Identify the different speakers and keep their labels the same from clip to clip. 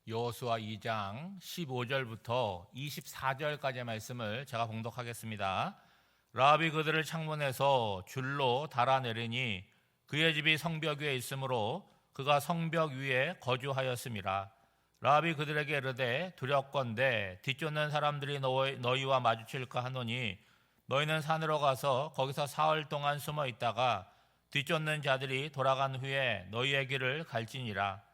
Speaker 1: 여호수아 2장 15절부터 24절까지의 말씀을 제가 봉독하겠습니다. 라합이 그들을 창문에서 줄로 달아내리니 그의 집이 성벽 위에 있으므로 그가 성벽 위에 거주하였음이라. 라합이 그들에게 이르되 두렵건대 뒤쫓는 사람들이 너희와 마주칠까 하노니 너희는 산으로 가서 거기서 사흘 동안 숨어 있다가 뒤쫓는 자들이 돌아간 후에 너희의 길을 갈지니라.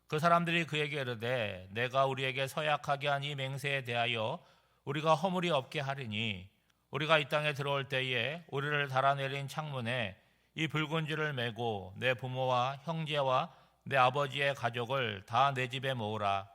Speaker 1: 그 사람들이 그에게 이르되 내가 우리에게 서약하게 한 이 맹세에 대하여 우리가 허물이 없게 하리니 우리가 이 땅에 들어올 때에 우리를 달아내린 창문에 이 붉은 줄을 메고 내 부모와 형제와 내 아버지의 가족을 다 내 집에 모으라.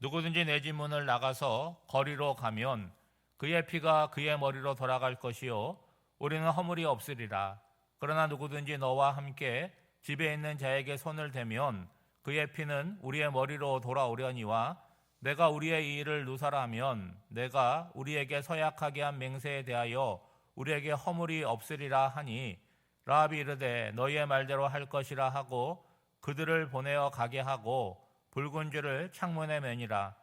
Speaker 1: 누구든지 내 집 문을 나가서 거리로 가면 그의 피가 그의 머리로 돌아갈 것이요 우리는 허물이 없으리라. 그러나 누구든지 너와 함께 집에 있는 자에게 손을 대면 그의 피는 우리의 머리로 돌아오려니와 내가 우리의 이 일을 누설하면 내가 우리에게 서약하게 한 맹세에 대하여 우리에게 허물이 없으리라 하니 라합이 이르되 너희의 말대로 할 것이라 하고 그들을 보내어 가게 하고 붉은 줄을 창문에 매니라.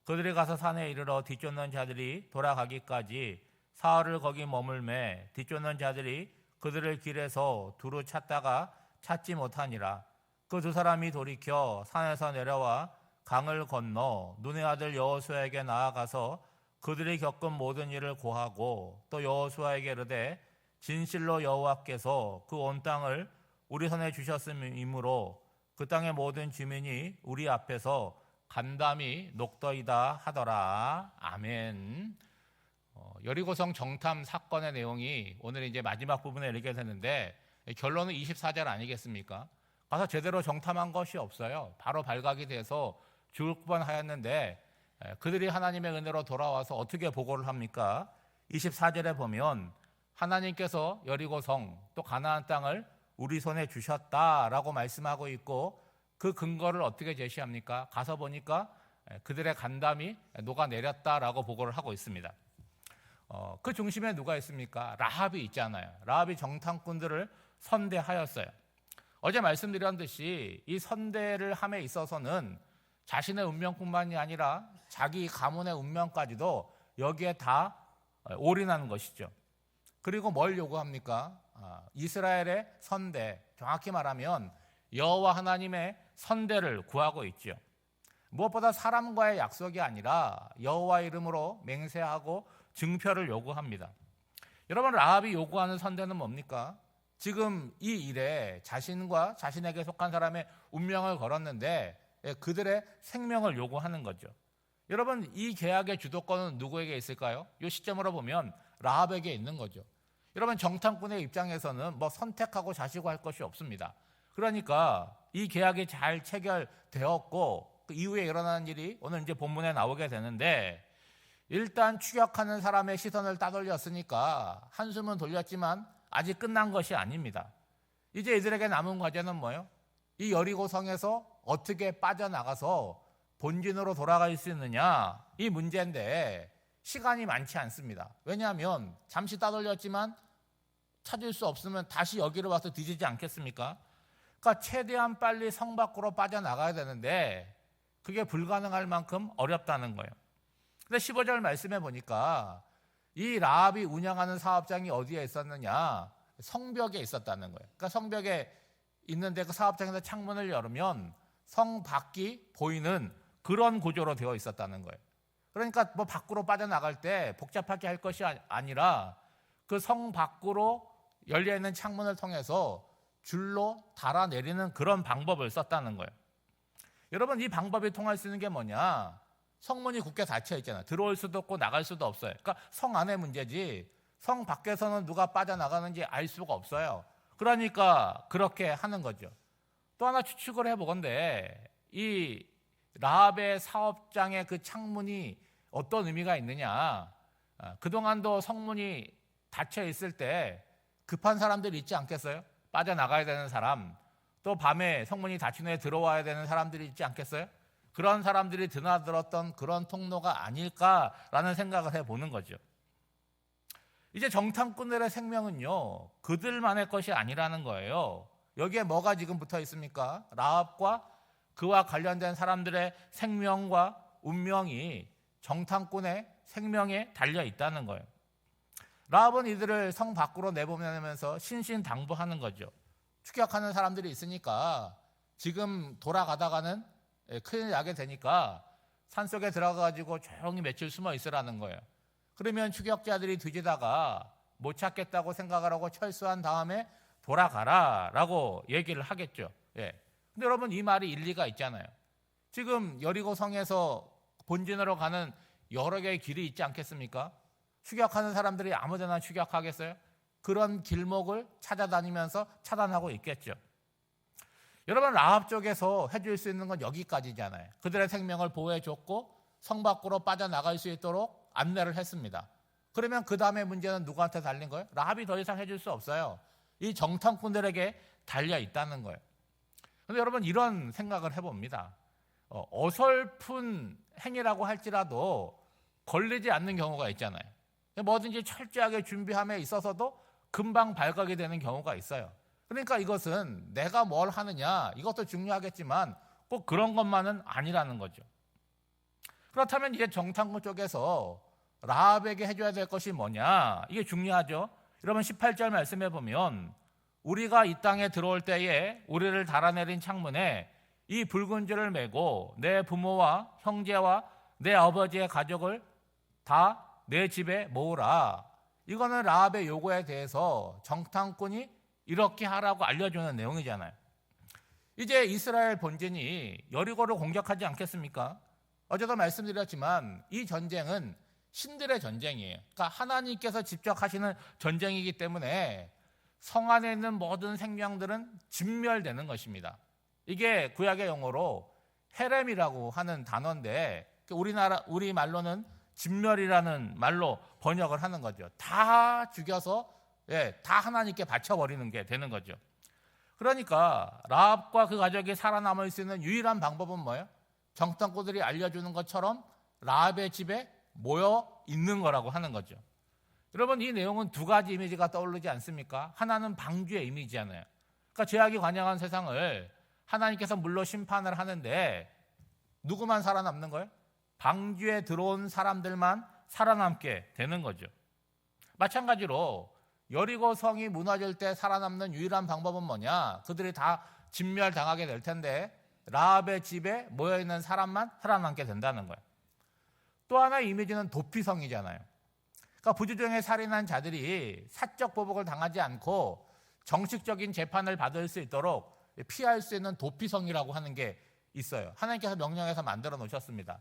Speaker 1: 그들이 가서 산에 이르러 뒤쫓는 자들이 돌아가기까지 사흘을 거기 머물매 뒤쫓는 자들이 그들을 길에서 두루 찾다가 찾지 못하니라. 그 두 사람이 돌이켜 산에서 내려와 강을 건너 눈의 아들 여호수아에게 나아가서 그들이 겪은 모든 일을 고하고 또 여호수아에게 이르되 진실로 여호와께서 그 온 땅을 우리 손에 주셨음이므로 그 땅의 모든 주민이 우리 앞에서 간담이 녹더이다 하더라. 아멘. 여리고성 정탐 사건의 내용이 오늘 이제 마지막 부분에 이르게 되는데 결론은 24절 아니겠습니까? 가서 제대로 정탐한 것이 없어요. 바로 발각이 돼서 죽을 뻔하였는데 그들이 하나님의 은혜로 돌아와서 어떻게 보고를 합니까? 24절에 보면 하나님께서 여리고성 또 가나안 땅을 우리 손에 주셨다라고 말씀하고 있고 그 근거를 어떻게 제시합니까? 가서 보니까 그들의 간담이 녹아내렸다라고 보고를 하고 있습니다. 그 중심에 누가 있습니까? 라합이 있잖아요. 라합이 정탐꾼들을 선대하였어요. 어제 말씀드렸듯이 이 선대를 함에 있어서는 자신의 운명뿐만이 아니라 자기 가문의 운명까지도 여기에 다 올인하는 것이죠. 그리고 뭘 요구합니까? 이스라엘의 선대, 정확히 말하면 여호와 하나님의 선대를 구하고 있죠. 무엇보다 사람과의 약속이 아니라 여호와 이름으로 맹세하고 증표를 요구합니다. 여러분, 라합이 요구하는 선대는 뭡니까? 지금 이 일에 자신과 자신에게 속한 사람의 운명을 걸었는데 그들의 생명을 요구하는 거죠. 여러분, 이 계약의 주도권은 누구에게 있을까요? 이 시점으로 보면 라합에게 있는 거죠. 여러분, 정탐꾼의 입장에서는 선택하고 자시고 할 것이 없습니다. 그러니까 이 계약이 잘 체결되었고 그 이후에 일어나는 일이 오늘 이제 본문에 나오게 되는데 일단 추격하는 사람의 시선을 따돌렸으니까 한숨은 돌렸지만 아직 끝난 것이 아닙니다. 이제 이들에게 남은 과제는 뭐예요? 이 여리고성에서 어떻게 빠져나가서 본진으로 돌아갈 수 있느냐, 이 문제인데 시간이 많지 않습니다. 왜냐하면 잠시 따돌렸지만 찾을 수 없으면 다시 여기로 와서 뒤지지 않겠습니까? 그러니까 최대한 빨리 성 밖으로 빠져나가야 되는데 그게 불가능할 만큼 어렵다는 거예요. 근데 15절 말씀해 보니까 이 라합이 운영하는 사업장이 어디에 있었느냐? 성벽에 있었다는 거예요. 그러니까 성벽에 있는데 그 사업장에서 창문을 열으면 성 밖이 보이는 그런 구조로 되어 있었다는 거예요. 그러니까 밖으로 빠져나갈 때 복잡하게 할 것이 아니라 그 성 밖으로 열려있는 창문을 통해서 줄로 달아내리는 그런 방법을 썼다는 거예요. 여러분, 이 방법이 통할 수 있는 게 뭐냐? 성문이 굳게 닫혀 있잖아요. 들어올 수도 없고 나갈 수도 없어요. 그러니까 성 안의 문제지 성 밖에서는 누가 빠져나가는지 알 수가 없어요. 그러니까 그렇게 하는 거죠. 또 하나 추측을 해보건대 이 라합의 사업장의 그 창문이 어떤 의미가 있느냐. 그동안도 성문이 닫혀 있을 때 급한 사람들이 있지 않겠어요? 빠져나가야 되는 사람, 또 밤에 성문이 닫힌 후에 들어와야 되는 사람들이 있지 않겠어요? 그런 사람들이 드나들었던 그런 통로가 아닐까라는 생각을 해보는 거죠. 이제 정탐꾼들의 생명은요, 그들만의 것이 아니라는 거예요. 여기에 뭐가 지금 붙어 있습니까? 라합과 그와 관련된 사람들의 생명과 운명이 정탐꾼의 생명에 달려 있다는 거예요. 라합은 이들을 성 밖으로 내보내면서 신신당부하는 거죠. 추격하는 사람들이 있으니까 지금 돌아가다가는 큰일 나게 되니까 산속에 들어가가지고 조용히 며칠 숨어 있으라는 거예요. 그러면 추격자들이 뒤지다가 못 찾겠다고 생각을 하고 철수한 다음에 돌아가라라고 얘기를 하겠죠. 예. 근데 여러분, 이 말이 일리가 있잖아요. 지금 여리고 성에서 본진으로 가는 여러 개의 길이 있지 않겠습니까? 추격하는 사람들이 아무데나 추격하겠어요? 그런 길목을 찾아다니면서 차단하고 있겠죠. 여러분, 라합 쪽에서 해줄 수 있는 건 여기까지잖아요. 그들의 생명을 보호해줬고 성 밖으로 빠져나갈 수 있도록 안내를 했습니다. 그러면 그 다음에 문제는 누구한테 달린 거예요? 라합이 더 이상 해줄 수 없어요. 이 정탐꾼들에게 달려 있다는 거예요. 그런데 여러분, 이런 생각을 해봅니다. 어설픈 행위라고 할지라도 걸리지 않는 경우가 있잖아요. 뭐든지 철저하게 준비함에 있어서도 금방 발각이 되는 경우가 있어요. 그러니까 이것은 내가 뭘 하느냐, 이것도 중요하겠지만 꼭 그런 것만은 아니라는 거죠. 그렇다면 이제 정탐꾼 쪽에서 라합에게 해줘야 될 것이 뭐냐, 이게 중요하죠. 여러분, 18절 말씀해 보면 우리가 이 땅에 들어올 때에 우리를 달아내린 창문에 이 붉은 줄을 메고 내 부모와 형제와 내 아버지의 가족을 다 내 집에 모으라. 이거는 라합의 요구에 대해서 정탐꾼이 이렇게 하라고 알려주는 내용이잖아요. 이제 이스라엘 본진이 여리고를 공격하지 않겠습니까? 어제도 말씀드렸지만 이 전쟁은 신들의 전쟁이에요. 그러니까 하나님께서 직접 하시는 전쟁이기 때문에 성 안에 있는 모든 생명들은 진멸되는 것입니다. 이게 구약의 용어로 헤렘이라고 하는 단어인데 우리 말로는 진멸이라는 말로 번역을 하는 거죠. 다 죽여서 다 하나님께 바쳐버리는 게 되는 거죠. 그러니까 라합과 그 가족이 살아남을 수 있는 유일한 방법은 뭐예요? 정탐꾼들이 알려주는 것처럼 라합의 집에 모여 있는 거라고 하는 거죠. 여러분, 이 내용은 두 가지 이미지가 떠오르지 않습니까? 하나는 방주의 이미지잖아요. 그러니까 죄악이 관영한 세상을 하나님께서 물로 심판을 하는데 누구만 살아남는 거예요? 방주에 들어온 사람들만 살아남게 되는 거죠. 마찬가지로 여리고 성이 무너질 때 살아남는 유일한 방법은 뭐냐? 그들이 다 진멸당하게 될 텐데 라합의 집에 모여있는 사람만 살아남게 된다는 거예요. 또 하나의 이미지는 도피성이잖아요. 그러니까 부주정에 살인한 자들이 사적 보복을 당하지 않고 정식적인 재판을 받을 수 있도록 피할 수 있는 도피성이라고 하는 게 있어요. 하나님께서 명령해서 만들어 놓으셨습니다.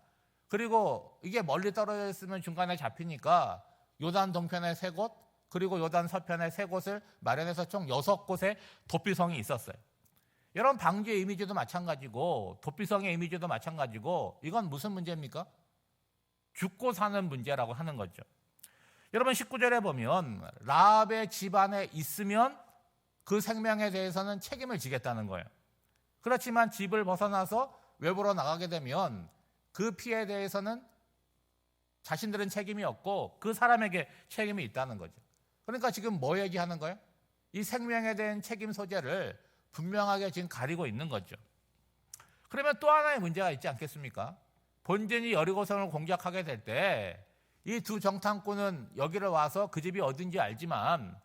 Speaker 1: 그리고 이게 멀리 떨어져 있으면 중간에 잡히니까 요단 동편의 3곳, 그리고 요단 서편의 3곳을 마련해서 총 6곳의 도피성이 있었어요. 이런 방주의 이미지도 마찬가지고 도피성의 이미지도 마찬가지고 이건 무슨 문제입니까? 죽고 사는 문제라고 하는 거죠. 여러분, 19절에 보면 라합의 집안에 있으면 그 생명에 대해서는 책임을 지겠다는 거예요. 그렇지만 집을 벗어나서 외부로 나가게 되면 그 피해에 대해서는 자신들은 책임이 없고 그 사람에게 책임이 있다는 거죠. 그러니까 지금 뭐 얘기하는 거예요? 이 생명에 대한 책임 소재를 분명하게 지금 가리고 있는 거죠. 그러면 또 하나의 문제가 있지 않겠습니까? 본진이 여리고성을 공격하게 될 때 이 두 정탐꾼은 여기를 와서 그 집이 어딘지 알지만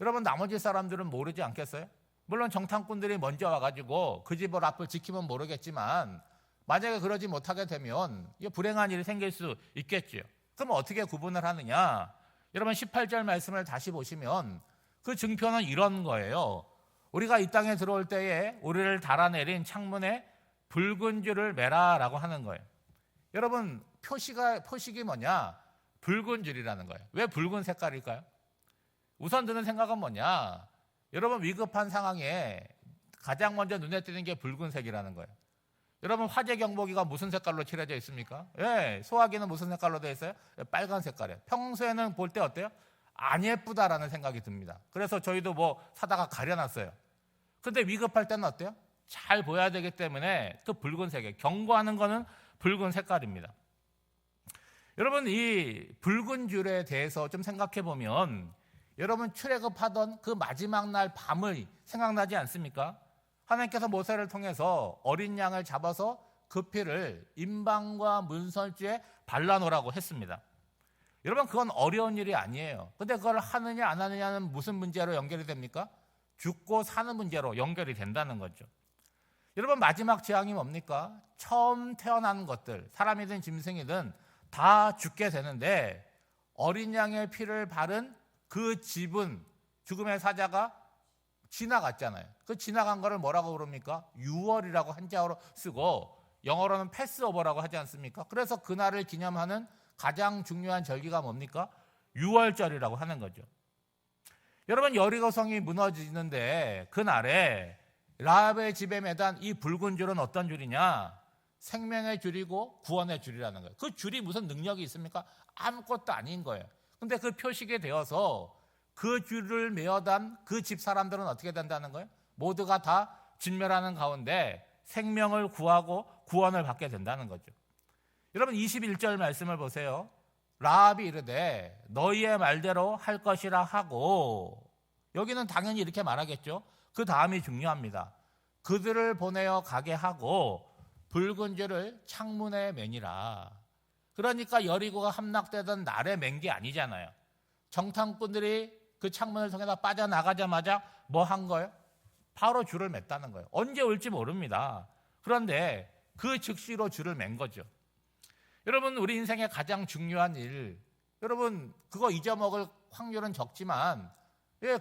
Speaker 1: 여러분, 나머지 사람들은 모르지 않겠어요? 물론 정탐꾼들이 먼저 와가지고 그 집을 앞을 지키면 모르겠지만 만약에 그러지 못하게 되면 불행한 일이 생길 수 있겠죠. 그럼 어떻게 구분을 하느냐? 여러분, 18절 말씀을 다시 보시면 그 증표는 이런 거예요. 우리가 이 땅에 들어올 때에 우리를 달아내린 창문에 붉은 줄을 매라라고 하는 거예요. 여러분, 표식이 뭐냐? 붉은 줄이라는 거예요. 왜 붉은 색깔일까요? 우선 드는 생각은 뭐냐? 여러분, 위급한 상황에 가장 먼저 눈에 띄는 게 붉은색이라는 거예요. 여러분, 화재 경보기가 무슨 색깔로 칠해져 있습니까? 소화기는 무슨 색깔로 되어 있어요? 빨간 색깔이에요. 평소에는 볼 때 어때요? 안 예쁘다라는 생각이 듭니다. 그래서 저희도 뭐 사다가 가려놨어요. 근데 위급할 때는 어때요? 잘 보여야 되기 때문에 그 붉은색에 경고하는 거는 붉은 색깔입니다. 여러분, 이 붉은 줄에 대해서 좀 생각해 보면 여러분, 출애굽하던 그 마지막 날 밤을 생각나지 않습니까? 하나님께서 모세를 통해서 어린 양을 잡아서 그 피를 임방과 문설주에 발라놓으라고 했습니다. 여러분, 그건 어려운 일이 아니에요. 근데 그걸 하느냐 안 하느냐는 무슨 문제로 연결이 됩니까? 죽고 사는 문제로 연결이 된다는 거죠. 여러분, 마지막 재앙이 뭡니까? 처음 태어난 것들, 사람이든 짐승이든 다 죽게 되는데 어린 양의 피를 바른 그 집은, 죽음의 사자가 지나갔잖아요. 그 지나간 거를 뭐라고 부릅니까? 유월이라고 한자어로 쓰고 영어로는 패스오버라고 하지 않습니까? 그래서 그날을 기념하는 가장 중요한 절기가 뭡니까? 유월절이라고 하는 거죠. 여러분, 여리고성이 무너지는데 그날에 라합의 집에 매단 이 붉은 줄은 어떤 줄이냐? 생명의 줄이고 구원의 줄이라는 거예요. 그 줄이 무슨 능력이 있습니까? 아무것도 아닌 거예요. 근데 그 표식이 되어서 그 줄을 메어단 그 집 사람들은 어떻게 된다는 거예요? 모두가 다 진멸하는 가운데 생명을 구하고 구원을 받게 된다는 거죠. 여러분, 21절 말씀을 보세요. 라합이 이르되 너희의 말대로 할 것이라 하고, 여기는 당연히 이렇게 말하겠죠. 그 다음이 중요합니다. 그들을 보내어 가게 하고 붉은 줄을 창문에 매니라. 그러니까 여리고가 함락되던 날에 맨 게 아니잖아요. 정탐꾼들이 그 창문을 통해서 빠져나가자마자 뭐 한 거예요? 바로 줄을 맸다는 거예요. 언제 올지 모릅니다. 그런데 그 즉시로 줄을 맨 거죠. 여러분, 우리 인생의 가장 중요한 일, 여러분 그거 잊어먹을 확률은 적지만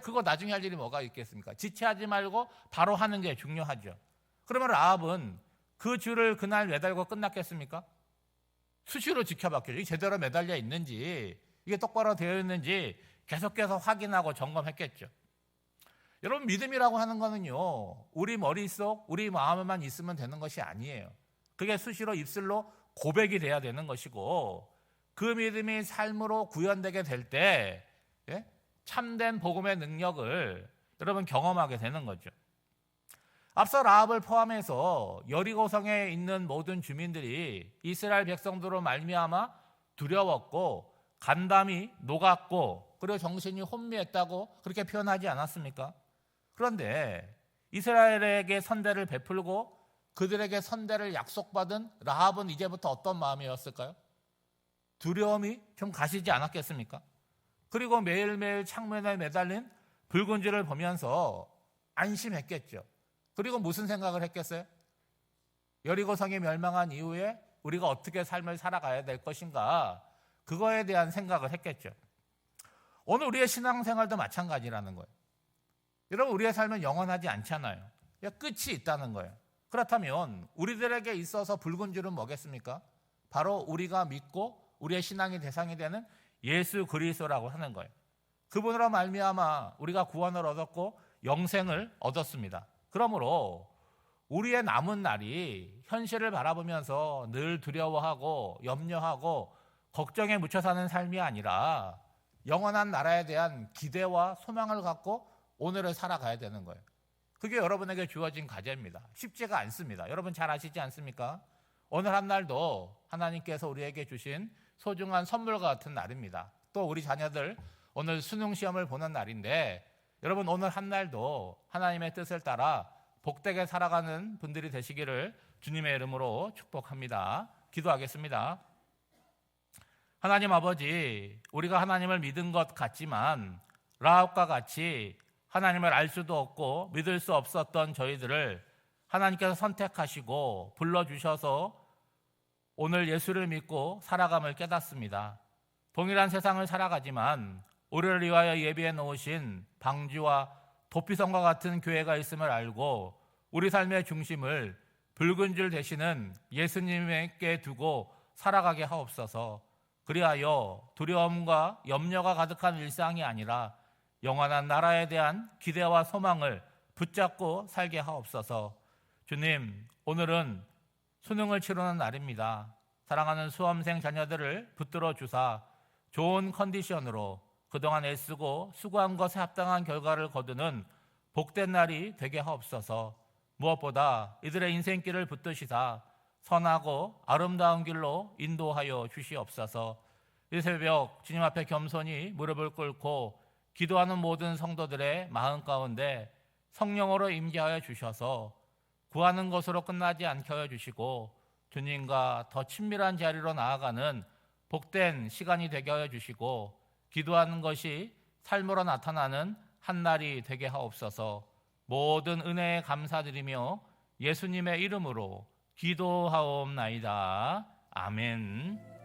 Speaker 1: 그거 나중에 할 일이 뭐가 있겠습니까? 지체하지 말고 바로 하는 게 중요하죠. 그러면 라합은 그 줄을 그날 매달고 끝났겠습니까? 수시로 지켜봤겠죠. 이게 제대로 매달려 있는지, 이게 똑바로 되어 있는지 계속해서 확인하고 점검했겠죠. 여러분, 믿음이라고 하는 거는요, 우리 머릿속, 우리 마음에만 있으면 되는 것이 아니에요. 그게 수시로 입술로 고백이 돼야 되는 것이고, 그 믿음이 삶으로 구현되게 될 때 참된 복음의 능력을 여러분 경험하게 되는 거죠. 앞서 라합을 포함해서 여리고성에 있는 모든 주민들이 이스라엘 백성들로 말미암아 두려웠고 간담이 녹았고 그리고 정신이 혼미했다고 그렇게 표현하지 않았습니까? 그런데 이스라엘에게 선대를 베풀고 그들에게 선대를 약속받은 라합은 이제부터 어떤 마음이었을까요? 두려움이 좀 가시지 않았겠습니까? 그리고 매일매일 창문에 매달린 붉은 줄을 보면서 안심했겠죠. 그리고 무슨 생각을 했겠어요? 여리고성이 멸망한 이후에 우리가 어떻게 삶을 살아가야 될 것인가, 그거에 대한 생각을 했겠죠. 오늘 우리의 신앙생활도 마찬가지라는 거예요. 여러분, 우리의 삶은 영원하지 않잖아요. 끝이 있다는 거예요. 그렇다면 우리들에게 있어서 붉은 줄은 뭐겠습니까? 바로 우리가 믿고 우리의 신앙의 대상이 되는 예수 그리스도라고 하는 거예요. 그분으로 말미암아 우리가 구원을 얻었고 영생을 얻었습니다. 그러므로 우리의 남은 날이 현실을 바라보면서 늘 두려워하고 염려하고 걱정에 묻혀 사는 삶이 아니라 영원한 나라에 대한 기대와 소망을 갖고 오늘을 살아가야 되는 거예요. 그게 여러분에게 주어진 과제입니다. 쉽지가 않습니다. 여러분 잘 아시지 않습니까? 오늘 한 날도 하나님께서 우리에게 주신 소중한 선물과 같은 날입니다. 또 우리 자녀들 오늘 수능 시험을 보는 날인데, 여러분 오늘 한 날도 하나님의 뜻을 따라 복되게 살아가는 분들이 되시기를 주님의 이름으로 축복합니다. 기도하겠습니다. 하나님 아버지, 우리가 하나님을 믿은 것 같지만 라합과 같이 하나님을 알 수도 없고 믿을 수 없었던 저희들을 하나님께서 선택하시고 불러주셔서 오늘 예수를 믿고 살아감을 깨닫습니다. 동일한 세상을 살아가지만 우리를 위하여 예비해 놓으신 방주와 도피성과 같은 교회가 있음을 알고 우리 삶의 중심을 붉은 줄 되시는 예수님께 두고 살아가게 하옵소서. 그리하여 두려움과 염려가 가득한 일상이 아니라 영원한 나라에 대한 기대와 소망을 붙잡고 살게 하옵소서. 주님, 오늘은 수능을 치르는 날입니다. 사랑하는 수험생 자녀들을 붙들어 주사 좋은 컨디션으로 그동안 애쓰고 수고한 것에 합당한 결과를 거두는 복된 날이 되게 하옵소서. 무엇보다 이들의 인생길을 붙드시사 선하고 아름다운 길로 인도하여 주시옵소서. 이 새벽 주님 앞에 겸손히 무릎을 꿇고 기도하는 모든 성도들의 마음 가운데 성령으로 임재하여 주셔서 구하는 것으로 끝나지 않게 하여 주시고 주님과 더 친밀한 자리로 나아가는 복된 시간이 되게 하여 주시고 기도하는 것이 삶으로 나타나는 한 날이 되게 하옵소서. 모든 은혜에 감사드리며 예수님의 이름으로 기도하옵나이다. 아멘.